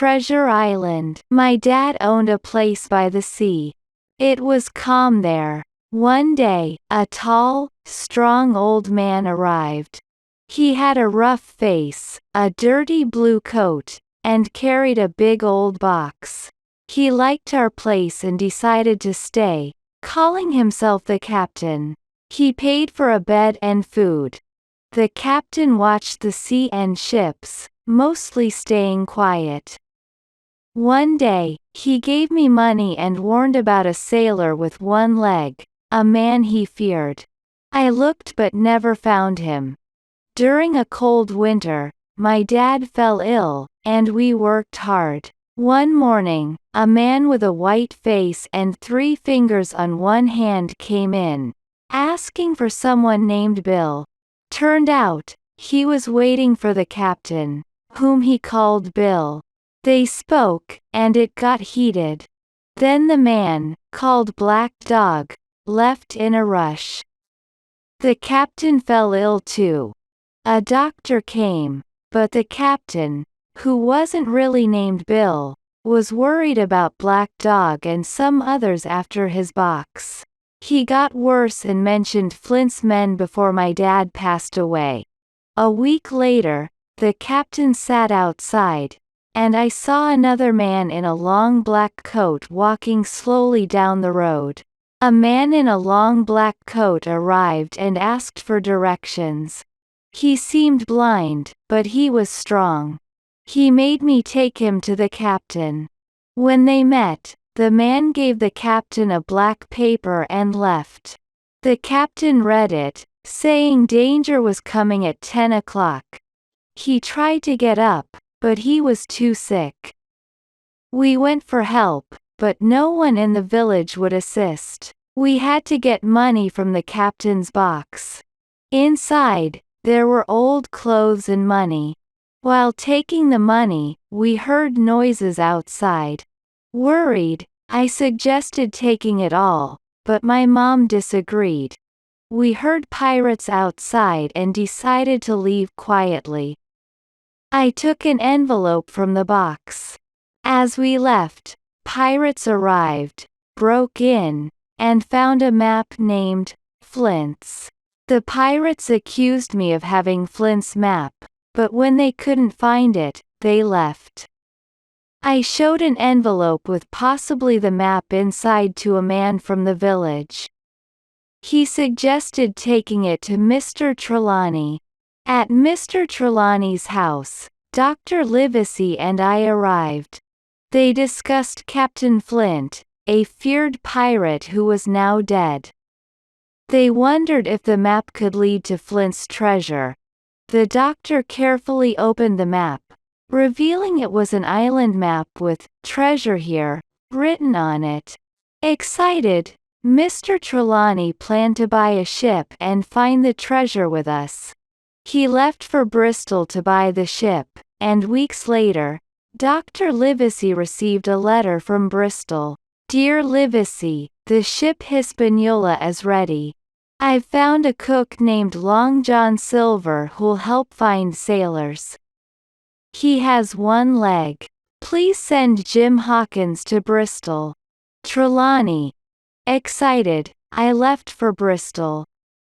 Treasure Island. My dad owned a place by the sea. It was calm there. One day, a tall, strong old man arrived. He had a rough face, a dirty blue coat, and carried a big old box. He liked our place and decided to stay, calling himself the captain. He paid for a bed and food. The captain watched the sea and ships, mostly staying quiet. One day, he gave me money and warned about a sailor with one leg, a man he feared. I looked but never found him. During a cold winter, my dad fell ill, and we worked hard. One morning, a man with a white face and 3 fingers on one hand came in, asking for someone named Bill. Turned out, he was waiting for the captain, whom he called Bill. They spoke, and it got heated. Then the man, called Black Dog, left in a rush. The captain fell ill too. A doctor came, but the captain, who wasn't really named Bill, was worried about Black Dog and some others after his box. He got worse and mentioned Flint's men before my dad passed away. A week later, the captain sat outside, and I saw another man in a long black coat walking slowly down the road. A man in a long black coat arrived and asked for directions. He seemed blind, but he was strong. He made me take him to the captain. When they met, the man gave the captain a black paper and left. The captain read it, saying danger was coming at 10 o'clock. He tried to get up, but he was too sick. We went for help, but no one in the village would assist. We had to get money from the captain's box. Inside, there were old clothes and money. While taking the money, we heard noises outside. Worried, I suggested taking it all, but my mom disagreed. We heard pirates outside and decided to leave quietly. I took an envelope from the box. As we left, pirates arrived, broke in, and found a map named Flint's. The pirates accused me of having Flint's map, but when they couldn't find it, they left. I showed an envelope with possibly the map inside to a man from the village. He suggested taking it to Mr. Trelawney. At Mr. Trelawney's house, Dr. Livesey and I arrived. They discussed Captain Flint, a feared pirate who was now dead. They wondered if the map could lead to Flint's treasure. The doctor carefully opened the map, revealing it was an island map with "Treasure Here" written on it. Excited, Mr. Trelawney planned to buy a ship and find the treasure with us. He left for Bristol to buy the ship, and weeks later, Dr. Livesey received a letter from Bristol. Dear Livesey, the ship Hispaniola is ready. I've found a cook named Long John Silver who'll help find sailors. He has one leg. Please send Jim Hawkins to Bristol. Trelawney. Excited, I left for Bristol.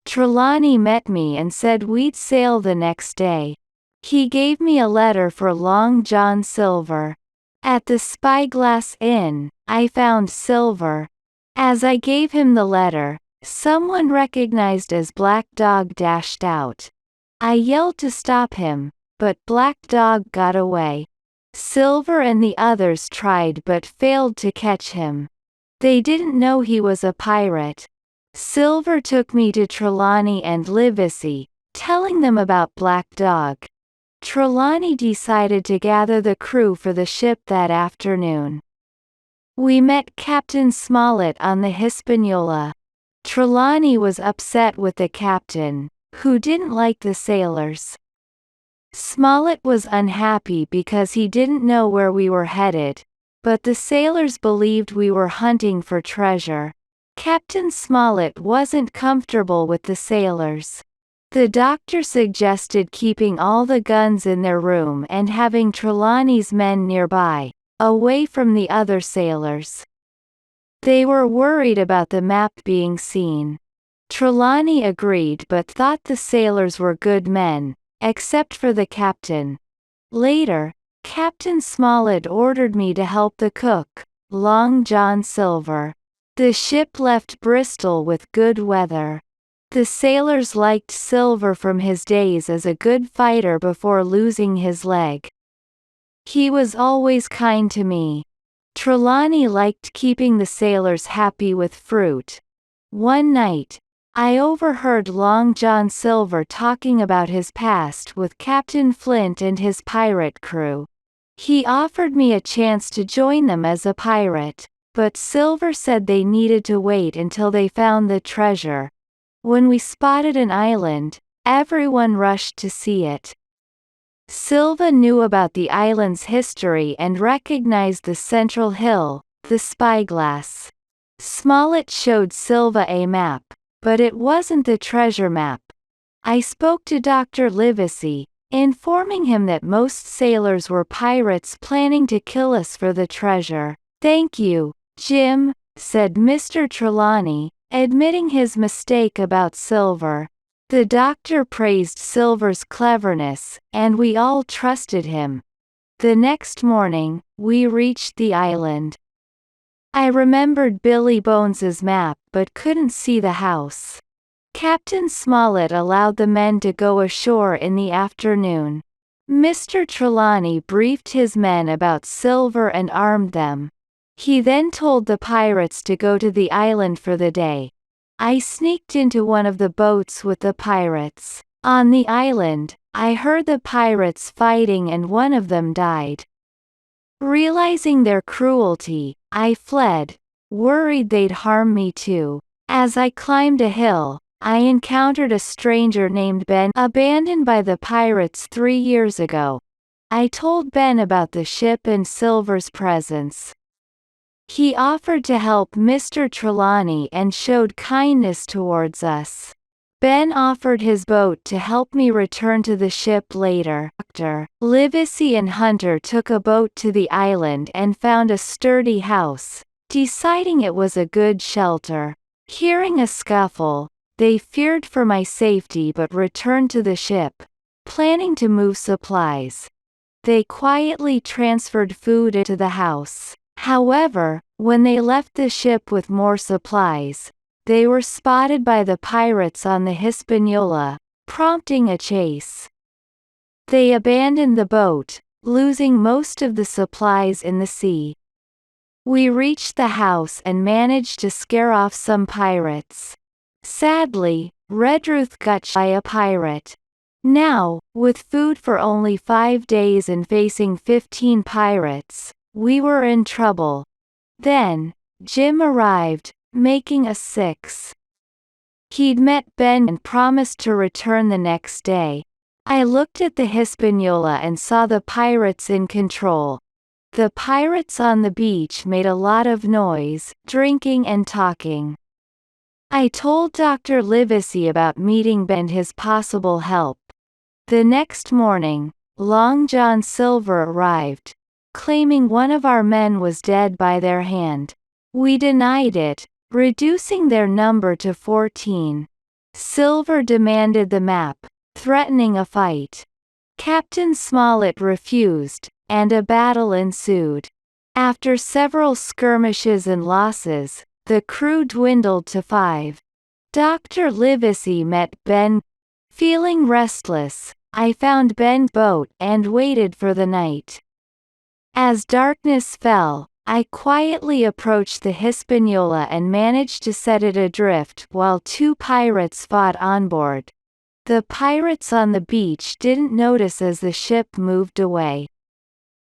Trelawney met me and said we'd sail the next day. He gave me a letter for Long John Silver. At the Spyglass Inn, I found Silver. As I gave him the letter, someone recognized as Black Dog dashed out. I yelled to stop him, but Black Dog got away. Silver and the others tried but failed to catch him. They didn't know he was a pirate. Silver took me to Trelawney and Livesey, telling them about Black Dog. Trelawney decided to gather the crew for the ship that afternoon. We met Captain Smollett on the Hispaniola. Trelawney was upset with the captain, who didn't like the sailors. Smollett was unhappy because he didn't know where we were headed, but the sailors believed we were hunting for treasure. Captain Smollett wasn't comfortable with the sailors. The doctor suggested keeping all the guns in their room and having Trelawney's men nearby, away from the other sailors. They were worried about the map being seen. Trelawney agreed but thought the sailors were good men, except for the captain. Later, Captain Smollett ordered me to help the cook, Long John Silver. The ship left Bristol with good weather. The sailors liked Silver from his days as a good fighter before losing his leg. He was always kind to me. Trelawney liked keeping the sailors happy with fruit. One night, I overheard Long John Silver talking about his past with Captain Flint and his pirate crew. He offered me a chance to join them as a pirate, but Silver said they needed to wait until they found the treasure. When we spotted an island, everyone rushed to see it. Silva knew about the island's history and recognized the central hill, the spyglass. Smollett showed Silva a map, but it wasn't the treasure map. I spoke to Dr. Livesey, informing him that most sailors were pirates planning to kill us for the treasure. "Thank you, Jim," said Mr. Trelawney, admitting his mistake about Silver. The doctor praised Silver's cleverness, and we all trusted him. The next morning, we reached the island. I remembered Billy Bones's map but couldn't see the house. Captain Smollett allowed the men to go ashore in the afternoon. Mr. Trelawney briefed his men about Silver and armed them. He then told the pirates to go to the island for the day. I sneaked into one of the boats with the pirates. On the island, I heard the pirates fighting and one of them died. Realizing their cruelty, I fled, worried they'd harm me too. As I climbed a hill, I encountered a stranger named Ben, abandoned by the pirates 3 years ago. I told Ben about the ship and Silver's presence. He offered to help Mr. Trelawney and showed kindness towards us. Ben offered his boat to help me return to the ship later. Dr. Livesey and Hunter took a boat to the island and found a sturdy house, deciding it was a good shelter. Hearing a scuffle, they feared for my safety but returned to the ship, planning to move supplies. They quietly transferred food into the house. However, when they left the ship with more supplies, they were spotted by the pirates on the Hispaniola, prompting a chase. They abandoned the boat, losing most of the supplies in the sea. We reached the house and managed to scare off some pirates. Sadly, Redruth got shot by a pirate. Now, with food for only 5 days and facing 15 pirates, we were in trouble. Then, Jim arrived, making us 6. He'd met Ben and promised to return the next day. I looked at the Hispaniola and saw the pirates in control. The pirates on the beach made a lot of noise, drinking and talking. I told Dr. Livesey about meeting Ben and his possible help. The next morning, Long John Silver arrived, claiming one of our men was dead by their hand. We denied it, reducing their number to 14. Silver demanded the map, threatening a fight. Captain Smollett refused, and a battle ensued. After several skirmishes and losses, the crew dwindled to 5. Dr. Livesey met Ben. Feeling restless, I found Ben's boat and waited for the night. As darkness fell, I quietly approached the Hispaniola and managed to set it adrift while 2 pirates fought on board. The pirates on the beach didn't notice as the ship moved away.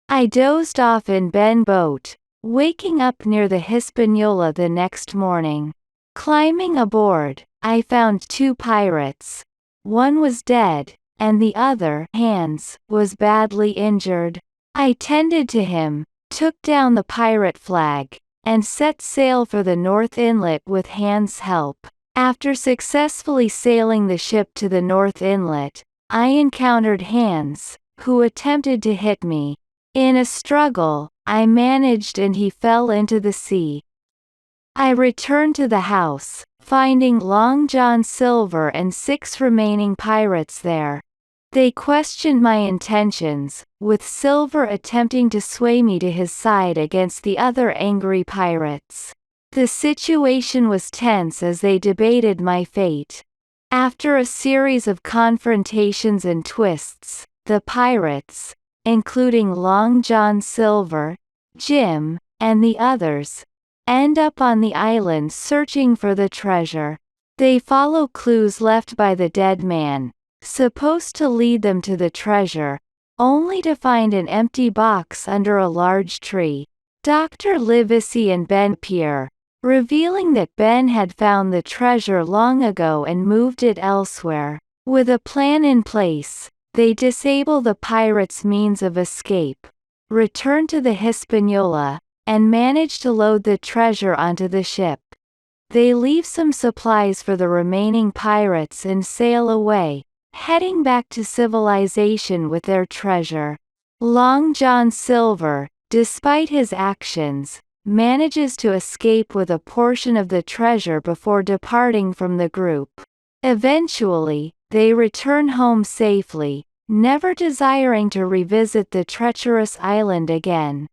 I dozed off in Ben's boat, waking up near the Hispaniola the next morning. Climbing aboard, I found 2 pirates. One was dead, and the other, Hans, was badly injured. I tended to him, took down the pirate flag, and set sail for the North Inlet with Hans' help. After successfully sailing the ship to the North Inlet, I encountered Hans, who attempted to hit me. In a struggle, I managed and he fell into the sea. I returned to the house, finding Long John Silver and 6 remaining pirates there. They questioned my intentions, with Silver attempting to sway me to his side against the other angry pirates. The situation was tense as they debated my fate. After a series of confrontations and twists, the pirates, including Long John Silver, Jim, and the others, end up on the island searching for the treasure. They follow clues left by the dead man, supposed to lead them to the treasure, only to find an empty box under a large tree. Dr. Livesey and Ben appear, revealing that Ben had found the treasure long ago and moved it elsewhere. With a plan in place, they disable the pirates' means of escape, return to the Hispaniola, and manage to load the treasure onto the ship. They leave some supplies for the remaining pirates and sail away, heading back to civilization with their treasure. Long John Silver, despite his actions, manages to escape with a portion of the treasure before departing from the group. Eventually, they return home safely, never desiring to revisit the treacherous island again.